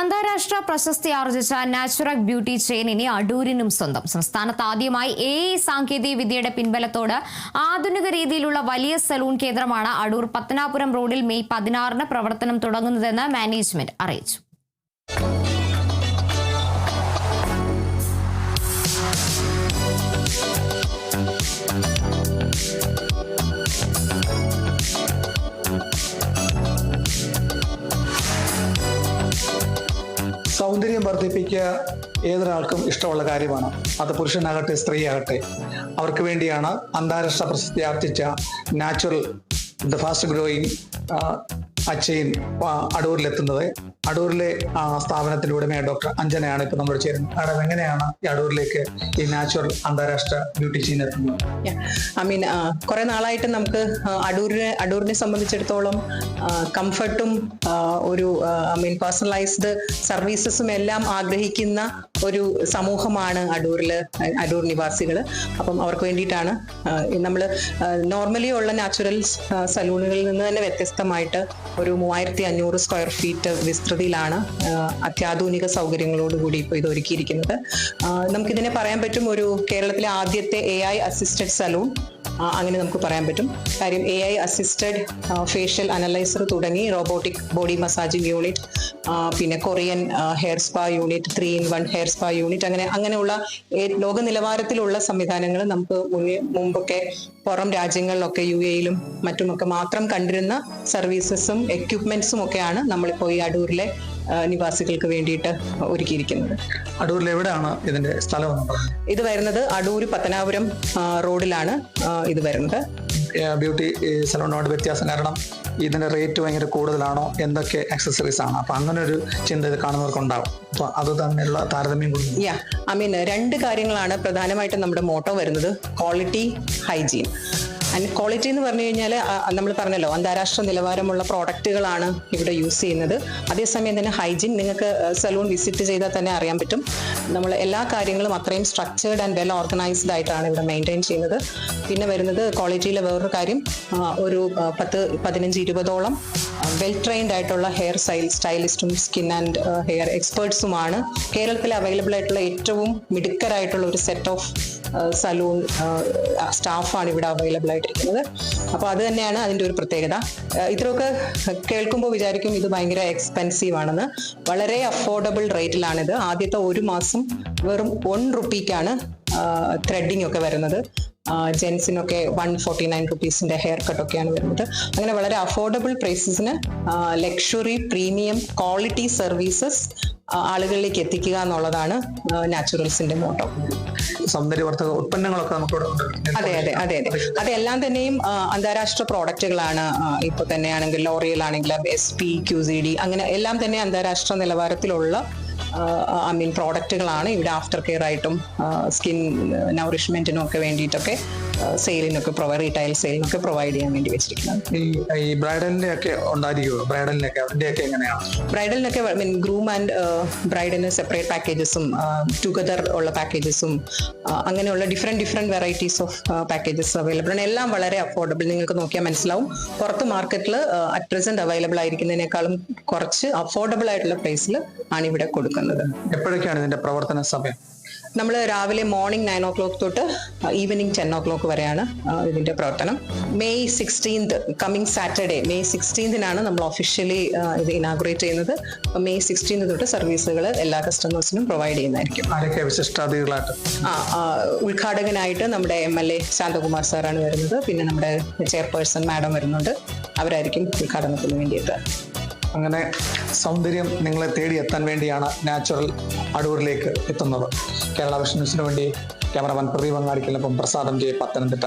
അന്താരാഷ്ട്ര പ്രശസ്തി ആർജിച്ച നാച്ചുറൽ ബ്യൂട്ടി ചെയിൻ ഇനി അടൂരിനും സ്വന്തം. സംസ്ഥാനത്ത് ആദ്യമായി AI സാങ്കേതിക വിദ്യയുടെ പിൻബലത്തോട് ആധുനിക രീതിയിലുള്ള വലിയ സലൂൺ കേന്ദ്രമാണ് അടൂർ പത്തനാപുരം റോഡിൽ മെയ് 16-ന് പ്രവർത്തനം തുടങ്ങുന്നതെന്ന് മാനേജ്മെന്റ് അറിയിച്ചു. സൗന്ദര്യം വർദ്ധിപ്പിക്കുക ഏതൊരാൾക്കും ഇഷ്ടമുള്ള കാര്യമാണ്. അത് പുരുഷനാകട്ടെ സ്ത്രീയാകട്ടെ. അവർക്ക് വേണ്ടിയാണ് അന്താരാഷ്ട്ര പ്രശസ്തി ആർജിച്ച natural the fast growing chain അടൂരിലെത്തുന്നത്. അടൂരിലെ സ്ഥാപനത്തിന്റെ ഉടമയായ ഡോക്ടർ അഞ്ജനയാണ് ഇപ്പോൾ നമ്മളോട് ചേരുന്നത്. മാഡം, എങ്ങനെയാണ് ഈ അടൂരിലേക്ക് ഈ നാച്ചുറൽ അന്താരാഷ്ട്ര ബ്യൂട്ടി ചെയിൻ എത്തുന്നത്? കുറെ നാളായിട്ട് നമുക്ക് അടൂരിനെ സംബന്ധിച്ചിടത്തോളം കംഫർട്ടും ഒരു പേഴ്സണലൈസ്ഡ് സർവീസസും എല്ലാം ആഗ്രഹിക്കുന്ന ഒരു സമൂഹമാണ് അടൂർ നിവാസികൾ. അപ്പം അവർക്ക് വേണ്ടിയിട്ടാണ് നമ്മൾ നോർമലി ഉള്ള നാച്ചുറൽ സലൂണുകളിൽ നിന്ന് തന്നെ വ്യത്യസ്തമായിട്ട് ഒരു 3500 സ്ക്വയർ ഫീറ്റ് വിസ്തൃതിയിലാണ് അത്യാധുനിക സൗകര്യങ്ങളോടുകൂടി ഇപ്പോൾ ഇത് ഒരുക്കിയിരിക്കുന്നത്. നമുക്കിതിനെ പറയാൻ പറ്റും ഒരു കേരളത്തിലെ ആദ്യത്തെ AI അസിസ്റ്റഡ് സലൂൺ. അങ്ങനെ നമുക്ക് പറയാൻ പറ്റും. കാര്യം AI അസിസ്റ്റഡ് ഫേഷ്യൽ അനലൈസർ തുടങ്ങി റോബോട്ടിക് ബോഡി മസാജിങ് യൂണിറ്റ്, പിന്നെ Korean hair spa unit, 3-in-1 hair spa unit, അങ്ങനെയുള്ള ലോക നിലവാരത്തിലുള്ള സംവിധാനങ്ങൾ നമുക്ക് മുമ്പൊക്കെ പുറം രാജ്യങ്ങളിലൊക്കെ UAE-യിലും മറ്റുമൊക്കെ മാത്രം കണ്ടിരുന്ന സർവീസസും എക്യുപ്മെന്റ്സും ഒക്കെയാണ് നമ്മളിപ്പോൾ ഈ അടൂരിലെ നിവാസികൾക്ക് വേണ്ടിയിട്ട് ഒരുക്കിയിരിക്കുന്നത്. അടൂരിൽ എവിടെയാണ് ഇതിന്റെ സ്ഥലം? ഇത് വരുന്നത് അടൂർ പത്തനാപുരം റോഡിലാണ് ഇത് വരുന്നത്. ബ്യൂട്ടി സലൂണോട് വ്യത്യാസം കാരണം ഇതിന്റെ റേറ്റ് ഭയങ്കര കൂടുതലാണോ, എന്തൊക്കെ ആക്സസറീസ് ആണ്? അപ്പൊ അങ്ങനെ ഒരു ചിന്ത ഇത് കാണുന്നവർക്കുണ്ടാവും. അപ്പൊ അത് തമ്മിലുള്ള താരതമ്യം രണ്ട് കാര്യങ്ങളാണ് പ്രധാനമായിട്ടും നമ്മുടെ മോട്ടോ വരുന്നത്. Quality, hygiene. ആൻഡ് ക്വാളിറ്റി എന്ന് പറഞ്ഞു കഴിഞ്ഞാൽ നമ്മൾ പറഞ്ഞല്ലോ അന്താരാഷ്ട്ര നിലവാരമുള്ള പ്രോഡക്റ്റുകളാണ് ഇവിടെ യൂസ് ചെയ്യുന്നത്. അതേസമയം തന്നെ ഹൈജീൻ, നിങ്ങൾക്ക് സലൂൺ വിസിറ്റ് ചെയ്താൽ തന്നെ അറിയാൻ പറ്റും. നമ്മൾ എല്ലാ കാര്യങ്ങളും അത്രയും സ്ട്രക്ചേർഡ് ആൻഡ് വെൽ ഓർഗനൈസ്ഡ് ആയിട്ടാണ് ഇവിടെ മെയിൻറ്റെയിൻ ചെയ്യുന്നത്. പിന്നെ വരുന്നത് ക്വാളിറ്റിയിലെ വേറൊരു കാര്യം, ഒരു 10-15-20ഓളം വെൽ ട്രെയിൻഡ് ആയിട്ടുള്ള ഹെയർ സ്റ്റൈലിസ്റ്റും സ്കിൻ ആൻഡ് ഹെയർ എക്സ്പേർട്സുമാണ് കേരളത്തിൽ അവൈലബിൾ ആയിട്ടുള്ള ഏറ്റവും മിടുക്കരായിട്ടുള്ള ഒരു സെറ്റ് ഓഫ് സലൂൺ സ്റ്റാഫാണ് ഇവിടെ അവൈലബിൾ ആയിട്ടിരിക്കുന്നത്. അപ്പോൾ അത് തന്നെയാണ് അതിൻ്റെ ഒരു പ്രത്യേകത. ഇത്രയൊക്കെ കേൾക്കുമ്പോൾ വിചാരിക്കും ഇത് ഭയങ്കര എക്സ്പെൻസീവ് ആണെന്ന്. വളരെ അഫോർഡബിൾ റേറ്റിലാണിത്. ആദ്യത്തെ ഒരു മാസം വെറും 1 റുപ്പിക്കാണ് ത്രെഡിങ് ഒക്കെ വരുന്നത്. ജെൻസിനൊക്കെ 149 റുപ്പീസിന്റെ ഹെയർ കട്ടൊക്കെയാണ് വരുന്നത്. അങ്ങനെ വളരെ അഫോർഡബിൾ പ്രൈസസിന് ലക്ഷറി പ്രീമിയം ക്വാളിറ്റി സർവീസസ് ആളുകളിലേക്ക് എത്തിക്കുക എന്നുള്ളതാണ് നാച്ചുറൽസിന്റെ മോട്ടോ. സൗന്ദര്യവർദ്ധക ഉൽപ്പന്നങ്ങളൊക്കെ നമുക്ക് അതെല്ലാം തന്നെയും അന്താരാഷ്ട്ര പ്രോഡക്റ്റുകളാണ്. ഇപ്പൊ തന്നെയാണെങ്കിൽ ലോറിയൽ ആണെങ്കിലും SP, QCD അങ്ങനെ എല്ലാം തന്നെ അന്താരാഷ്ട്ര നിലവാരത്തിലുള്ള പ്രോഡക്റ്റുകളാണ് ഇവിടെ ആഫ്റ്റർ കെയർ ആയിട്ടും സ്കിൻ നൗറിഷ്മെന്റിനും ഒക്കെ വേണ്ടിയിട്ടൊക്കെ സെയിലിനൊക്കെ റീറ്റെയിൽ സെയിലിനൊക്കെ പ്രൊവൈഡ് ചെയ്യാൻ വേണ്ടി വെച്ചിരിക്കുന്നത്. ഈ ബ്രൈഡലിന്റെ ഒക്കെ ഉണ്ടായിരിക്കുമോ? ബ്രൈഡലിനൊക്കെ ഗ്രൂം ആൻഡ് ബ്രൈഡിന് സെപ്പറേറ്റ് പാക്കേജസും ടുഗദർ ഉള്ള പാക്കേജസും അങ്ങനെയുള്ള different varieties of packages available ആണ്. എല്ലാം വളരെ അഫോർഡബിൾ. നിങ്ങൾക്ക് നോക്കിയാൽ മനസ്സിലാവും. പുറത്ത് മാർക്കറ്റിൽ അറ്റ് പ്രസന്റ് അവൈലബിൾ ആയിരിക്കുന്നതിനേക്കാളും കുറച്ച് അഫോർഡബിൾ ആയിട്ടുള്ള പ്രൈസിൽ ആണ് ഇവിടെ കൊടുക്കുന്നത്. എപ്പോഴൊക്കെയാണ് ഇതിന്റെ പ്രവർത്തന സമയം? നമ്മൾ രാവിലെ മോർണിംഗ് 9 o'clock തൊട്ട് ഈവനിങ് 10 o'clock വരെയാണ് ഇതിന്റെ പ്രവർത്തനം. May 16th coming Saturday May 16th നമ്മൾ ഒഫീഷ്യലി ഇത് ഇനാഗുറേറ്റ് ചെയ്യുന്നത്. മെയ് 16th തൊട്ട് സർവീസുകൾ എല്ലാ കസ്റ്റമേഴ്സിനും പ്രൊവൈഡ് ചെയ്യുന്നതായിരിക്കും. ഉദ്ഘാടകനായിട്ട് നമ്മുടെ MLA ശാന്തകുമാർ സാറാണ് വരുന്നത്. പിന്നെ നമ്മുടെ ചെയർപേഴ്സൺ മാഡം വരുന്നുണ്ട്. അവരായിരിക്കും ഉദ്ഘാടനത്തിന് വേണ്ടിയിട്ട്. അങ്ങനെ സൗന്ദര്യം നിങ്ങളെ തേടി എത്താൻ വേണ്ടിയാണ് നാച്ചുറൽ അടൂരിലേക്ക് എത്തുന്നത്. കേരള വിഷൻ ന്യൂസിന് വേണ്ടി ക്യാമറമാൻ പ്രദീപ് അങ്ങാടിക്കൊപ്പം പ്രസാദം J, പത്തനംതിട്ട.